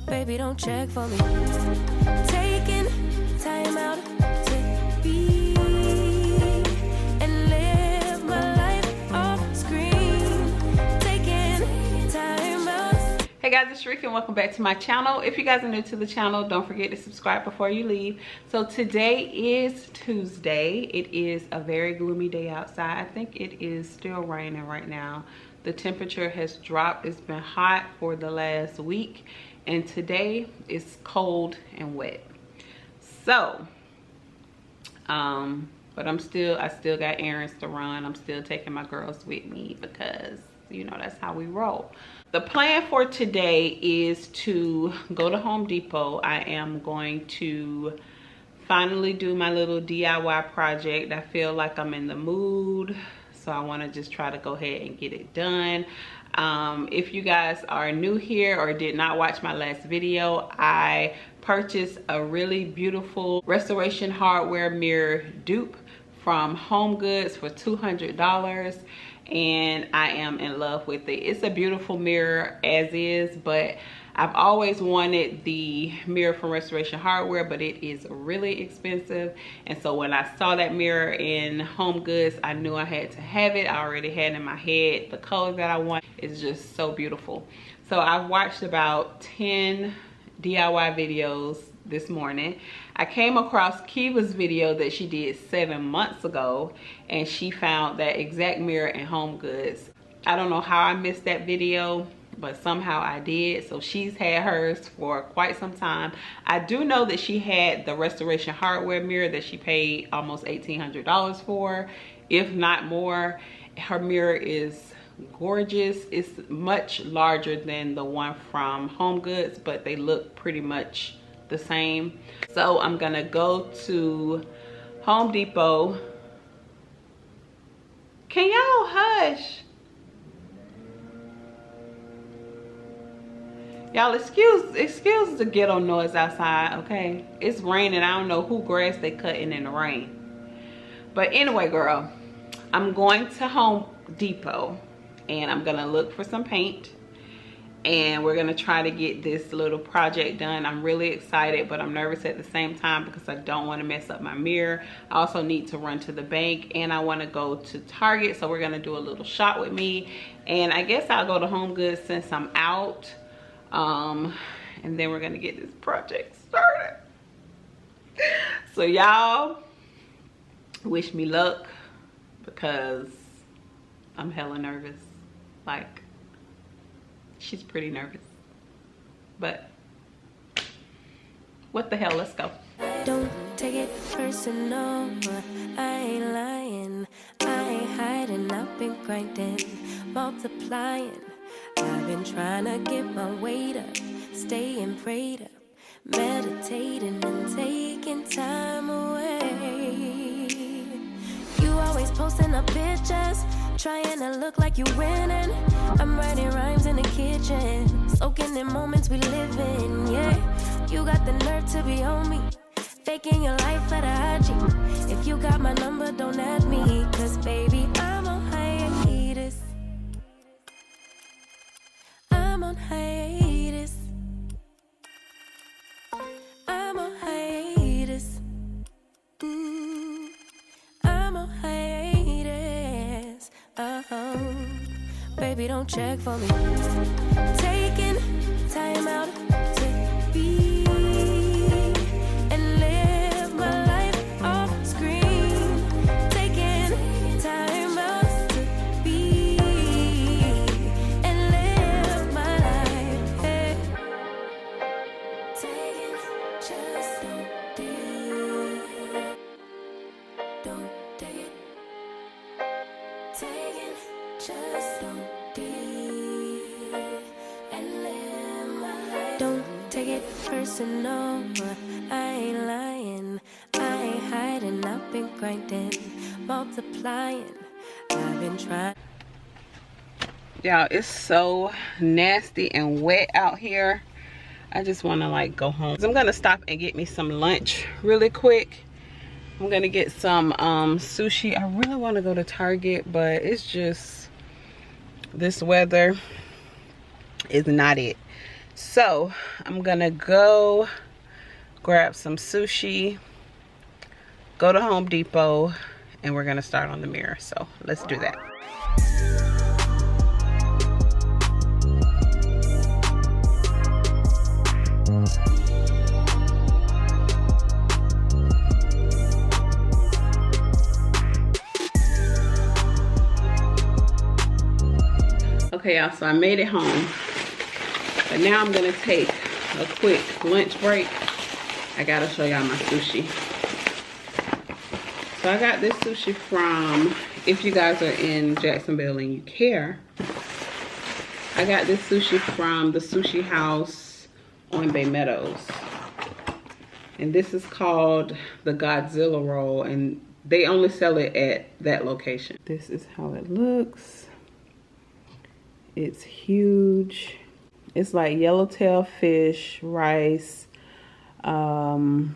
Baby, don't check for me. Taking time out to be and live my life off screen. Taking time out. Hey guys, it's Rick and welcome back to my channel. If you guys are new to the channel, don't forget to subscribe before you leave. So today is Tuesday. It is a very gloomy day outside. I think it is still raining right now. The temperature has dropped. It's been hot for the last week, and today it's cold and wet. So but I still got errands to run. I'm still taking my girls with me because, you know, that's how we roll. The plan for today is to go to Home Depot. I am going to finally do my little DIY project. I feel like I'm in the mood, so I want to just try to go ahead and get it done. If you guys are new here or did not watch my last video, I purchased a really beautiful restoration hardware mirror dupe from Homegoods for $200, and I am in love with it. It's a beautiful mirror as is, but I've always wanted the mirror from Restoration Hardware, but it is really expensive. And so when I saw that mirror in Homegoods, I knew I had to have it. I already had in my head the color that I want. It's just so beautiful. So I've watched about 10 DIY videos this morning. I came across Kiva's video that she did 7 months ago, and she found that exact mirror in Homegoods. I don't know how I missed that video, but somehow I did. So she's had hers for quite some time. I do know that she had the Restoration Hardware mirror that she paid almost $1,800 for, if not more. Her mirror is gorgeous. It's much larger than the one from Homegoods, but they look pretty much the same. So I'm gonna go to Home Depot. Can y'all hush? Y'all excuse the ghetto noise outside, okay? It's raining. I don't know who grass they cutting in the rain. But anyway, girl, I'm going to Home Depot and I'm gonna look for some paint, and we're gonna try to get this little project done. I'm really excited, but I'm nervous at the same time because I don't want to mess up my mirror. I also need to run to the bank, and I want to go to Target, so we're gonna do a little shop with me. And I guess I'll go to HomeGoods since I'm out. And then we're gonna get this project started. So y'all wish me luck because I'm hella nervous. Like, she's pretty nervous, but what the hell, let's go. Don't take it personal, I ain't lying, I ain't hiding, I've been grinding, multiplying. I've been trying to get my weight up, staying prayed up, meditating and taking time away. You always posting up pictures, trying to look like you winning. I'm writing rhymes in the kitchen, soaking in moments we live in, yeah. You got the nerve to be on me, faking your life for the IG. If you got my number, don't add me, cause baby, I'm on hiatus. I'm on hiatus. I'm on hiatus. I'm on hiatus. Baby, don't check for me. Taking time out to be and live my life off screen. Taking time out to be and live my life. Hey. Taking just don't be. Don't take it. Taking just don't be and live my life. Don't take it personal, I ain't lying, I ain't hiding, I've been grinding, multiplying, I've been trying. Y'all, it's so nasty and wet out here. I just want to like go home. So I'm gonna stop and get me some lunch really quick. I'm gonna get some sushi. I really want to go to Target, but it's just this weather is not it. So I'm gonna go grab some sushi, go to Home Depot, and we're gonna start on the mirror. So let's do that. Okay, y'all, so I made it home. But now I'm gonna take a quick lunch break. I gotta show y'all my sushi. So I got this sushi from, if you guys are in Jacksonville and you care, I got this sushi from the sushi house on Bay Meadows. And this is called the Godzilla roll, and they only sell it at that location. This is how it looks. It's huge. It's like yellowtail fish, rice, cream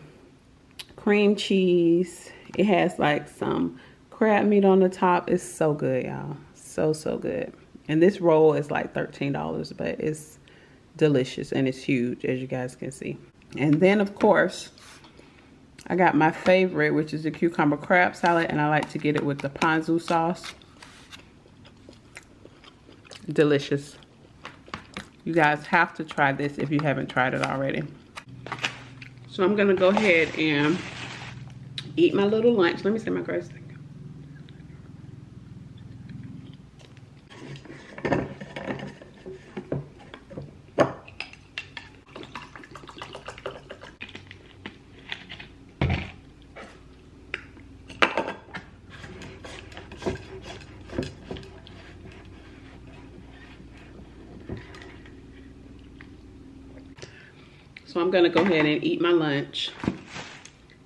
cheese. It has like some crab meat on the top. It's so good, y'all. So, so good. And this roll is like $13, but it's delicious and it's huge, as you guys can see. And then, of course, I got my favorite, which is the cucumber crab salad, and I like to get it with the ponzu sauce. Delicious. You guys have to try this if you haven't tried it already. So I'm gonna go ahead and eat my little lunch. Let me say my grace. So I'm gonna go ahead and eat my lunch.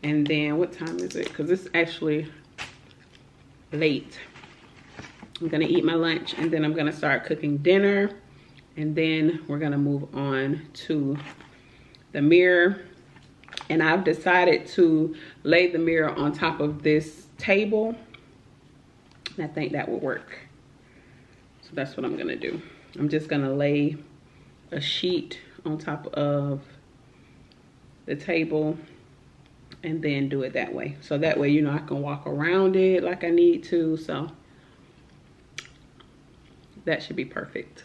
And then, what time is it? Because it's actually late. I'm gonna eat my lunch and then I'm gonna start cooking dinner. And then we're gonna move on to the mirror. And I've decided to lay the mirror on top of this table. And I think that will work. So that's what I'm gonna do. I'm just gonna lay a sheet on top of the table and then do it that way. So that way, you know, I can walk around it like I need to. So that should be perfect.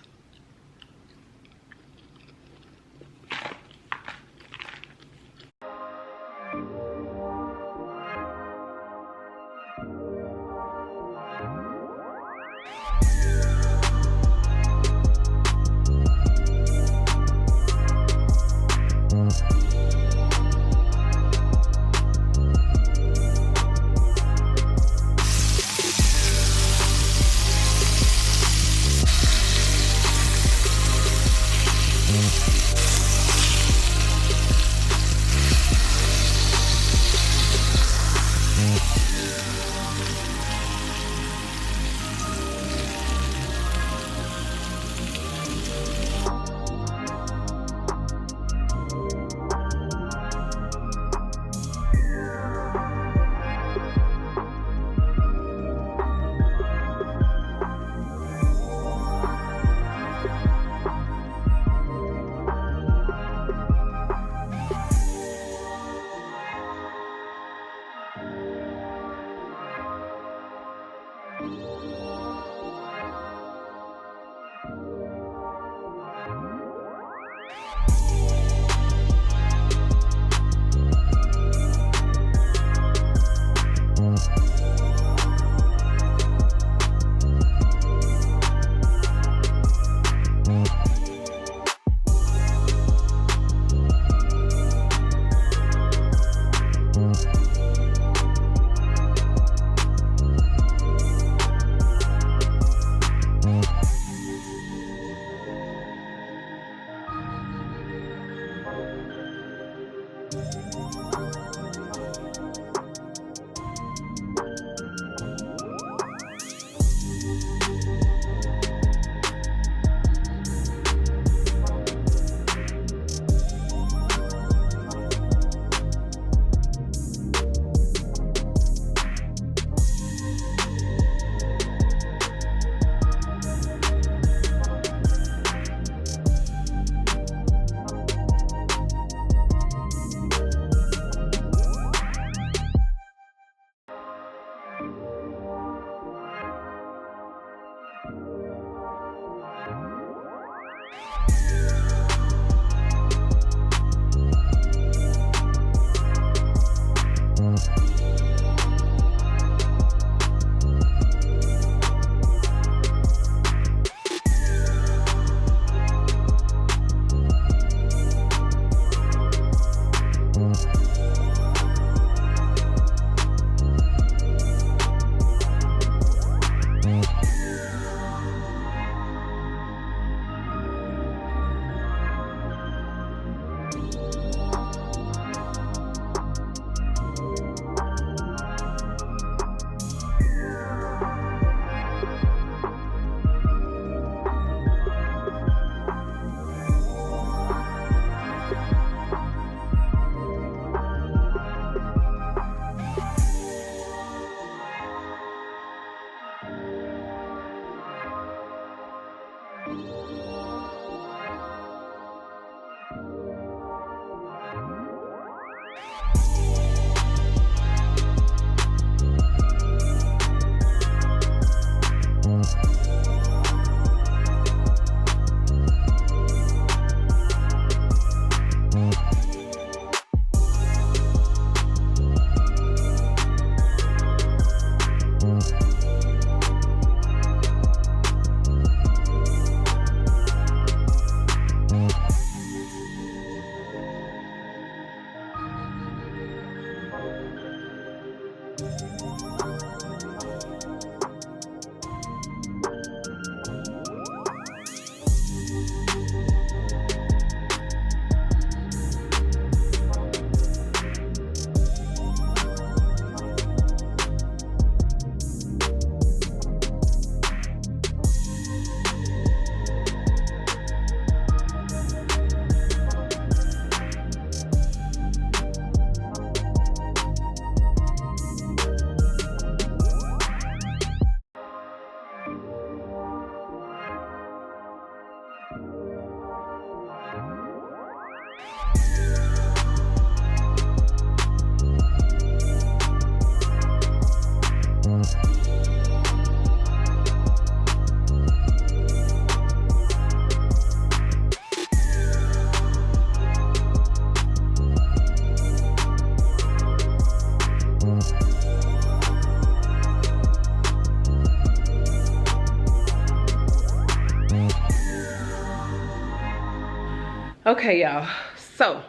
Okay, y'all, so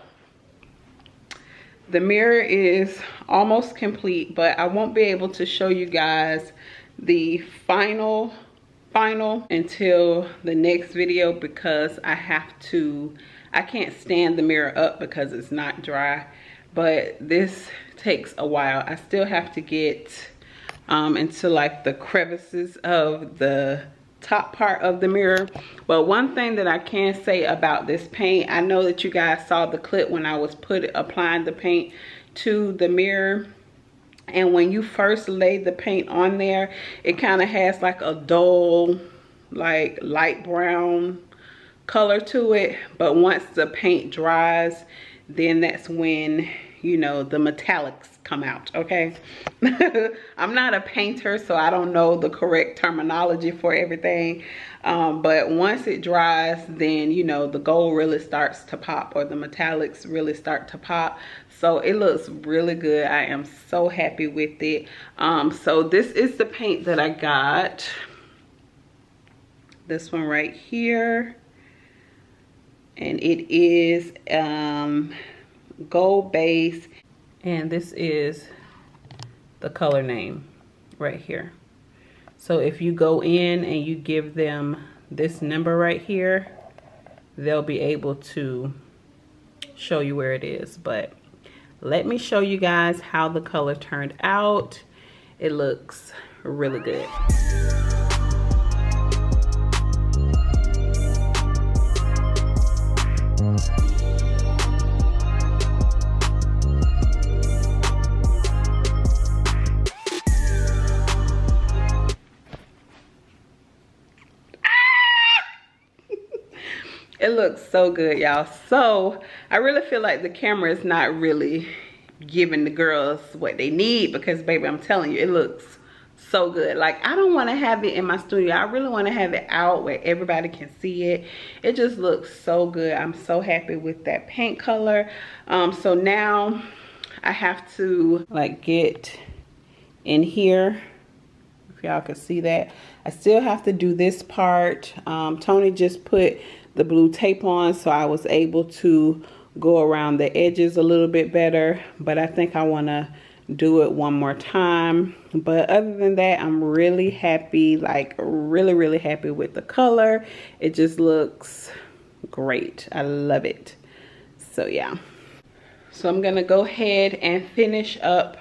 the mirror is almost complete, but I won't be able to show you guys the final until the next video because I can't stand the mirror up because it's not dry, but this takes a while. I still have to get into like the crevices of the top part of the mirror. But one thing that I can say about this paint, I know that you guys saw the clip when I was applying the paint to the mirror, and when you first lay the paint on there, it kind of has like a dull, like light brown color to it. But once the paint dries, then that's when, you know, the metallics come out. Okay. I'm not a painter, so I don't know the correct terminology for everything, but once it dries, then, you know, the gold really starts to pop, or the metallics really start to pop. So it looks really good. I am so happy with it. So this is the paint that I got. This one right here, and it is gold base, and this is the color name right here. So if you go in and you give them this number right here, they'll be able to show you where it is. But let me show you guys how the color turned out. It looks really good. It looks so good, y'all. So I really feel like the camera is not really giving the girls what they need, because baby, I'm telling you, it looks so good. Like, I don't want to have it in my studio. I really want to have it out where everybody can see it. It just looks so good. I'm so happy with that paint color. So now I have to like get in here, if y'all can see that. I still have to do this part. Tony just put the blue tape on, so I was able to go around the edges a little bit better, but I think I want to do it one more time. But other than that, I'm really happy, like really happy with the color. It just looks great. I love it. So yeah, so I'm gonna go ahead and finish up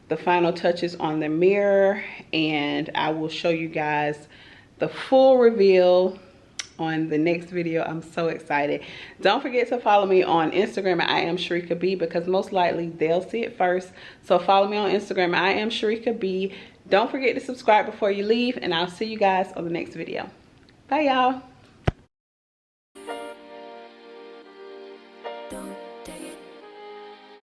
the final touches on the mirror, and I will show you guys the full reveal on the next video. I'm so excited. Don't forget to follow me on Instagram at I am Sharika B, because most likely they'll see it first. So follow me on Instagram at I am Sharika B. Don't forget to subscribe before you leave, and I'll see you guys on the next video. Bye, y'all. Don't